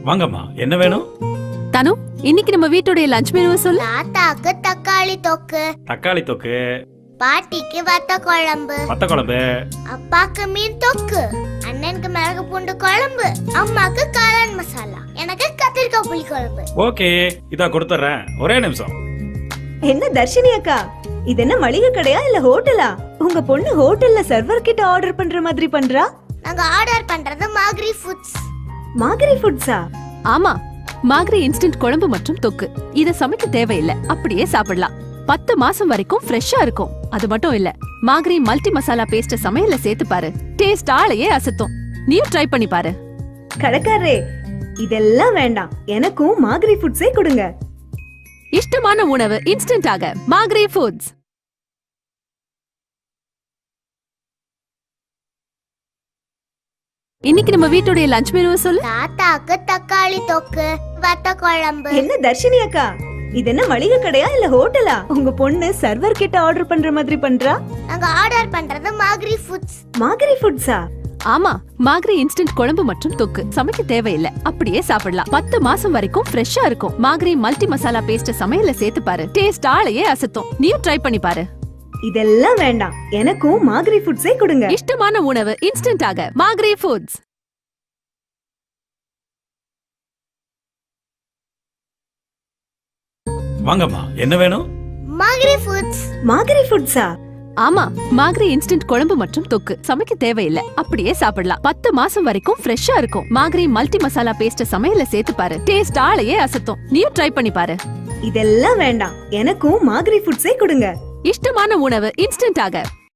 வாங்கம்மா, என்ன வேணும்? தனு, இன்னைக்கு நம்ம வீட்டுடைய லஞ்ச் மெனுவை சொல்லு. தாத்தாக்கு தக்காளி தொக்கு, தக்காளி தொக்கு, பாட்டிக்கு வத்த குழம்பு, வத்த குழம்பு, அப்பாக்கு மீன் தொக்கு, அண்ணனுக்கு மிளகு பூண்டு குழம்பு, அம்மாக்கு காளான் மசாலா, எனக்கு கத்திரிக்காய் புளி குழம்பு. ஓகே, இதா கொடுத்துறேன். ஒரே நிமிஷம். என்ன தர்ஷினி அக்கா, இது என்ன மளிகை கடையா இல்ல ஹோட்டலா? உங்க பொண்ணு ஹோட்டல்ல சர்வர் கிட்ட ஆர்டர் பண்ற மாதிரி பண்றா? நாங்க ஆர்டர் பண்றது மாகிரி ஃபுட்ஸ். மாகரி ஃபுட்ஸா? ஆமா, மாக்ரி இன்ஸ்டன்ட் குழம்பு மற்றும் தொக்கு. இத சமைக்க தேவையில்லை, அப்படியே சாப்பிடலாம். 10 மாசம் வரைக்கும் ஃப்ரெஷ்ஷா இருக்கும். அது மட்டும் இல்ல, மாக்ரி மல்டி மசாலா பேஸ்ட் சமையல்ல சேர்த்து பாரு, டேஸ்ட் ஆளையே அசத்தும். நீயும் ட்ரை பண்ணி பாரு. கடைக்காரரே, இதெல்லாம் வேண்டாம், எனக்கும் மாகரி ஃபுட்ஸே கொடுங்க. இஷ்டமான உணவு இன்ஸ்டன்டாக மாக்ரி ஃபுட்ஸ். இன்னைக்கு நம்ம வீட்டுடைய லஞ்ச் மெனுவை சொல்லு. தாத்தாக்கு தக்காளி தொக்கு, வத்த குழம்பு. என்ன தர்ஷினி அக்கா, இது என்ன மளிகை கடையா இல்ல ஹோட்டலா? உங்க பொண்ணு சர்வர் கிட்ட ஆர்டர் பண்ற மாதிரி பண்றா? நாங்க ஆர்டர் பண்றது மாகிரி ஃபுட்ஸ். மாகரி ஃபுட்ஸா? ஆமா, மாக்ரி இன்ஸ்டன்ட் குழம்பு மற்றும் தொக்கு சமைக்க தேவையில்லை, அப்படியே சாப்பிடலாம். 10 மாசம் வரைக்கும் ஃப்ரெஷ்ஷா இருக்கும். மாக்ரி மல்டி மசாலா பேஸ்ட் சமையல்ல சேர்த்து பாரு, டேஸ்ட் ஆளையே அசத்தும். நீயும் ட்ரை பண்ணி பாரு. இதெல்லாம் வேண்டாம், எனக்கும் மாகரி ஃபுட்ஸே கொடுங்க. இஷ்டமான உணவு இன்ஸ்டன்டாக மாக்ரி ஃபுட்ஸ். வாங்கம்மா, என்ன வேணும்? மாகிரி ஃபுட்ஸ். மாகரி ஃபுட்ஸா? ஆமா, மாக்ரி இன்ஸ்டன்ட் குழம்பு மற்றும் தொக்கு சமைக்க தேவையில்லை, அப்படியே சாப்பிடலாம். 10 மாசம் வரைக்கும் ஃப்ரெஷ்ஷா இருக்கும். மாக்ரி மல்டி மசாலா பேஸ்ட் சமையல்ல சேர்த்து பாரு, டேஸ்ட் ஆளையே அசத்தும். நீயும் ட்ரை பண்ணி பாரு. இதெல்லாம் வேண்டாம், எனக்கும் மாகரி ஃபுட்ஸே கொடுங்க. இஷ்டமான உணவு இன்ஸ்டன்டாக